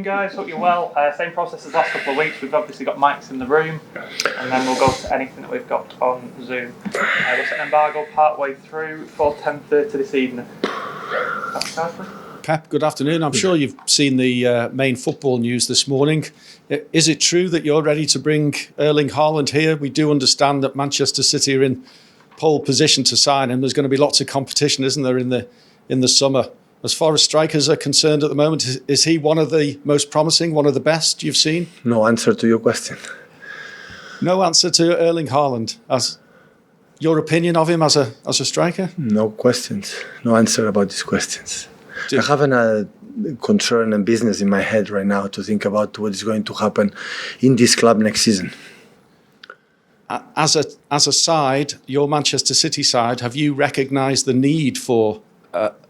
guys. Hope you're well. Same process as last couple of weeks. We've obviously got mics in the room, and then we'll go to anything that we've got on Zoom. We'll set an embargo part way through for 10:30 this evening. Pep, good afternoon. I'm sure you've seen the main football news this morning. Is it true that you're ready to bring Erling Haaland here? We do understand that Manchester City are in pole position to sign him. There's going to be lots of competition, isn't there, in the summer? As far as strikers are concerned at the moment, is he one of the most promising, one of the best you've seen? No answer to your question. No answer to Erling Haaland. As your opinion of him as a striker? No questions. No answer about these questions. I have a concern and business in my head right now to think about what is going to happen in this club next season. As a side, your Manchester City side, have you recognised the need for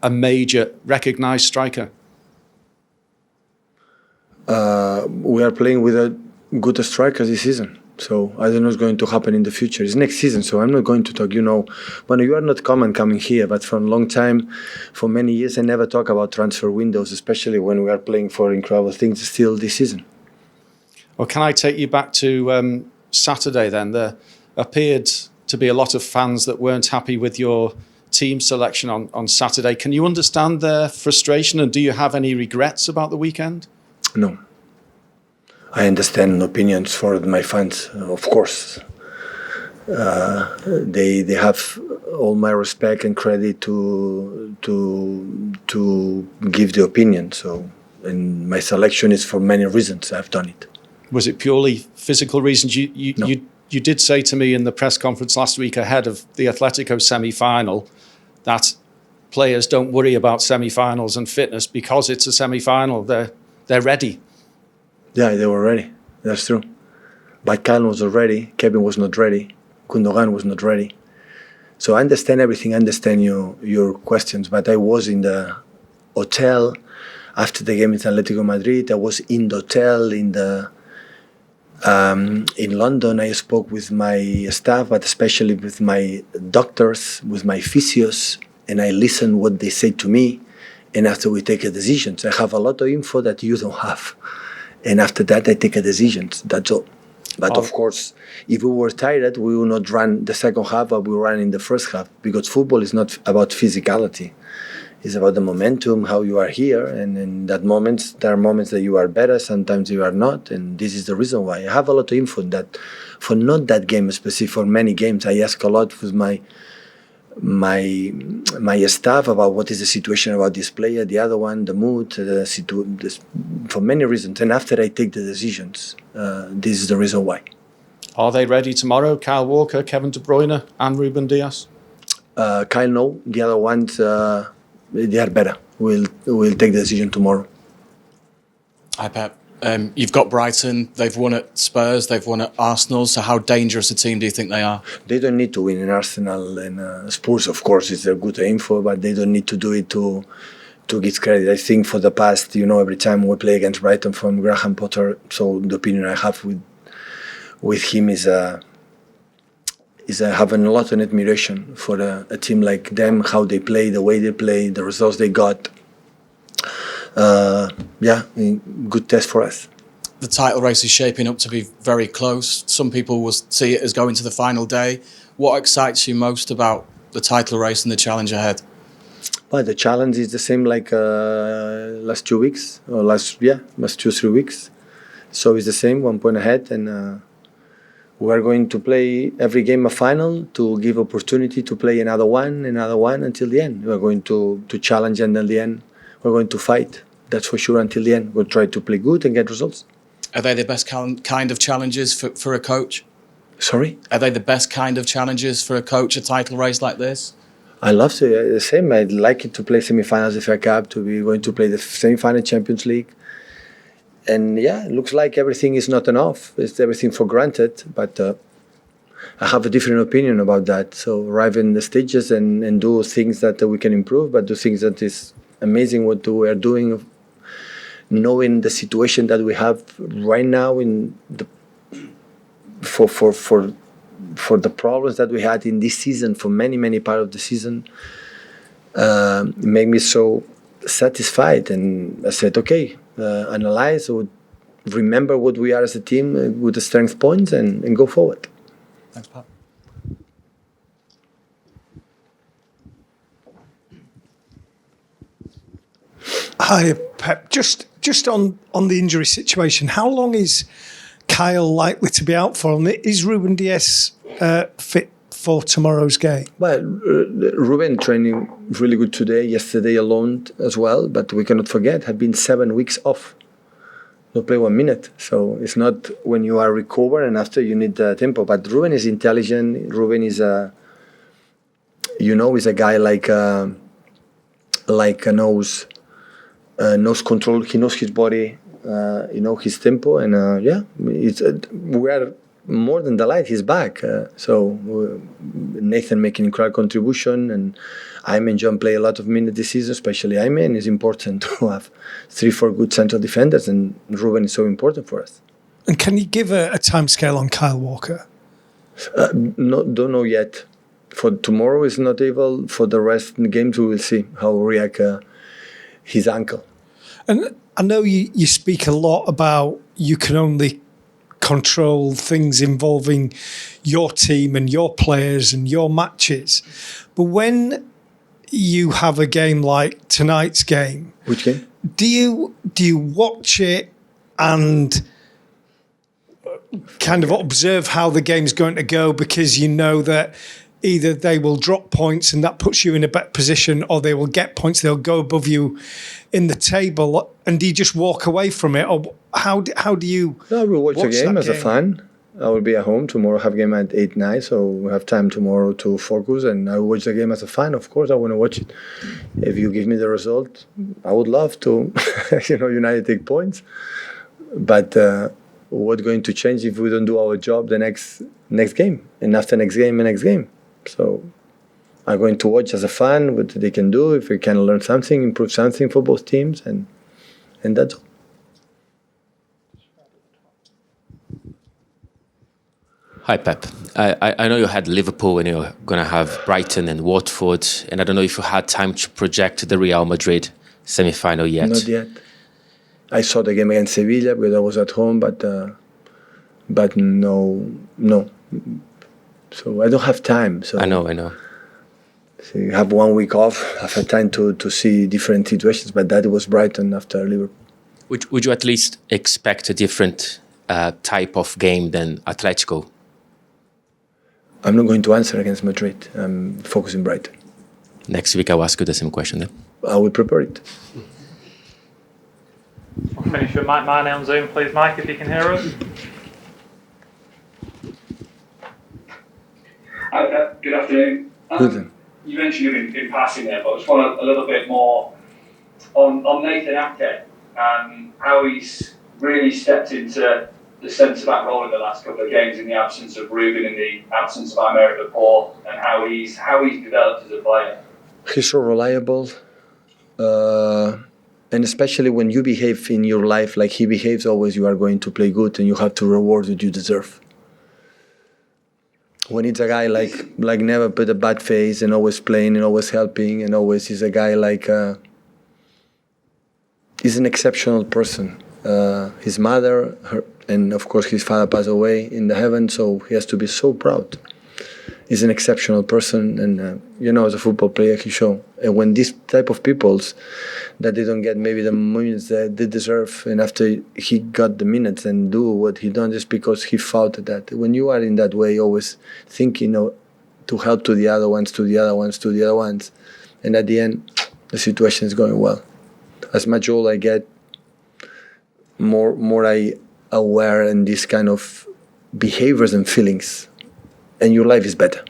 a major recognised striker? We are playing with a good striker this season. So I don't know what's going to happen in the future. It's next season, so I'm not going to talk, when you are not common coming here, but for a long time, for many years, I never talk about transfer windows, especially when we are playing for incredible things still this season. Well, can I take you back to Saturday then? There appeared to be a lot of fans that weren't happy with your team selection on Saturday. Can you understand their frustration, and do you have any regrets about the weekend? No. I understand opinions for my fans, of course. They have all my respect and credit to give the opinion. So, and my selection is for many reasons. I've done it. Was it purely physical reasons? No. You did say to me in the press conference last week ahead of the Atletico semi-final that players don't worry about semi-finals and fitness because it's a semi-final. They're ready. Yeah, they were ready. That's true. But Kyle was not ready. Kevin was not ready. Gundogan was not ready. So I understand everything. I understand your questions. But I was in the hotel after the game in Atletico Madrid. I was in the hotel in London. I spoke with my staff, but especially with my doctors, with my physios, and I listened what they say to me. And after we take a decision, I have a lot of info that you don't have. And after that, I take a decision. That's all. But of course, if we were tired, we will not run the second half, but we run in the first half. Because football is not about physicality. It's about the momentum, how you are here. And in that moments, there are moments that you are better, sometimes you are not. And this is the reason why. I have a lot of info that for not that game specific, for many games, I ask a lot with my staff about what is the situation about this player, the other one, the mood, for many reasons. And after I take the decisions, this is the reason why. Are they ready tomorrow? Kyle Walker, Kevin De Bruyne and Ruben Dias? Kyle, no. The other ones, they are better. We'll take the decision tomorrow. Hi, Pep. You've got Brighton, they've won at Spurs, they've won at Arsenal, so how dangerous a team do you think they are? They don't need to win in Arsenal and Spurs, of course, it's a good info, but they don't need to do it to get credit. I think for the past, every time we play against Brighton from Graham Potter, so the opinion I have with him is having a lot of admiration for a team like them, how they play, the way they play, the results they got. Good test for us. The title race is shaping up to be very close. Some people will see it as going to the final day. What excites you most about the title race and the challenge ahead? Well, the challenge is the same like last 2 weeks, or last 2-3 weeks. So it's the same, 1 point ahead, and we are going to play every game a final to give opportunity to play another one until the end. We are going to challenge, and at the end we're going to fight. That's for sure until the end. We'll try to play good and get results. Are they the best kind of challenges for a coach? Sorry? Are they the best kind of challenges for a coach, a title race like this? I love to. The same. I'd like it to play semi-finals of FA Cup, to be going to play the semi-final Champions League. And it looks like everything is not enough. It's everything for granted. But I have a different opinion about that. So arrive in the stages and do things that we can improve, but do things that is amazing what we are doing, knowing the situation that we have right now in the for the problems that we had in this season, for many part of the season, made me so satisfied. And I said, okay, analyze, would remember what we are as a team with the strength points and go forward. Thanks, Pat. Hi, Pep. Just on the injury situation, how long is Kyle likely to be out for? And is Ruben Dias fit for tomorrow's game? Well, Ruben training really good today, yesterday alone as well, but we cannot forget, have been 7 weeks off. Not play 1 minute. So it's not when you are recovered and after you need tempo. But Ruben is intelligent. Ruben is is a guy knows control. He knows his body, his tempo, and we are more than delighted he's back. Nathan making incredible contribution, and Aime and John play a lot of minutes this season, especially Aime, and it's important to have 3-4 good central defenders, and Ruben is so important for us. And can you give a timescale on Kyle Walker? No, don't know yet. For tomorrow is not able. For the rest of the games, we will see how react his ankle. And I know you speak a lot about you can only control things involving your team and your players and your matches. But when you have a game like tonight's game, which game? Do you watch it and kind of observe how the game's going to go because you know that either they will drop points and that puts you in a better position, or they will get points, they'll go above you in the table, and do you just walk away from it, or how do you? No, I will watch the game as a fan. I will be at home tomorrow, have game at 8-9, so we have time tomorrow to focus, and I will watch the game as a fan. Of course, I want to watch it. If you give me the result, I would love to, United take points. But what's going to change if we don't do our job the next game, and after next game, the next game? So I'm going to watch as a fan what they can do, if we can learn something, improve something for both teams, and that's all. Hi, Pep. I know you had Liverpool and you're going to have Brighton and Watford, and I don't know if you had time to project the Real Madrid semi-final yet. Not yet. I saw the game against Sevilla because I was at home, but no. So I don't have time. So I know. So you have 1 week off. I've had time to see different situations, but that was Brighton after Liverpool. Would you at least expect a different type of game than Atletico? I'm not going to answer against Madrid. I'm focusing Brighton. Next week I'll ask you the same question then. I will prepare it. We'll finish with Mike Marney on Zoom, please, Mike, if you can hear us. Hi, Pep. Good afternoon. Good. You mentioned him in passing there, but I just want a little bit more on Nathan Ake, how he's really stepped into the centre-back role in the last couple of games in the absence of Ruben, in the absence of Aime at Laporte, and how he's developed as a player. He's so reliable, and especially when you behave in your life like he behaves always, you are going to play good and you have to reward what you deserve. When it's a guy like never put a bad face and always playing and always helping and always is a guy he's an exceptional person. His mother, and of course his father passed away in the heaven, so he has to be so proud. He's an exceptional person, and as a football player he showed. And when these type of peoples that they don't get maybe the minutes that they deserve, and after he got the minutes and do what he done, just because he fought that. When you are in that way, always thinking to help to the other ones, and at the end the situation is going well. As much older I get, more I aware in these kind of behaviors and feelings, and your life is better.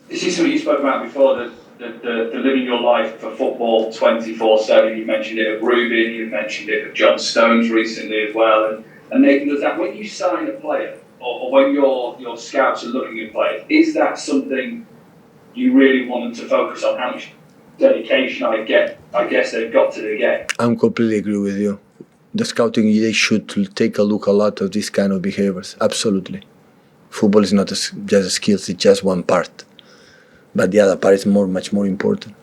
This is something you spoke about before, the living your life for football 24/7. You mentioned it of Ruben, you mentioned it of John Stones recently as well, and Nathan does that. When you sign a player, or when your scouts are looking at players, is that something you really want them to focus on? How much dedication I guess they've got to the game? I'm completely agree with you. The scouting, they should take a look a lot of these kind of behaviors. Absolutely. Football is not just a skills, it's just one part. But the other part is much more important.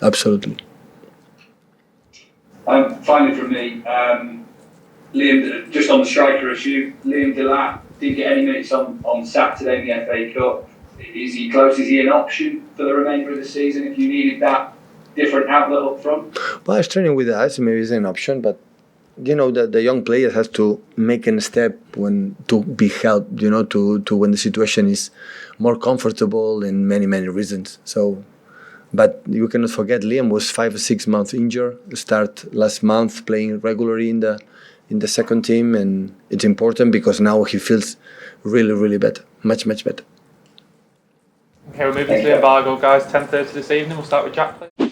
Absolutely. Finally from me, Liam, just on the striker issue, Liam Delap didn't get any minutes on Saturday in the FA Cup. Is he close? Is he an option for the remainder of the season if you needed that different outlet up front? Well, I was training with us, maybe it's an option, but you know that the young player has to make a step when to be helped, you know, to when the situation is more comfortable in many reasons. So, but you cannot forget Liam was 5 or 6 months injured. Start last month playing regularly in the second team, and it's important because now he feels really better, much better. Okay, we're moving to the embargo, guys. 10:30 this evening. We'll start with Jack, please.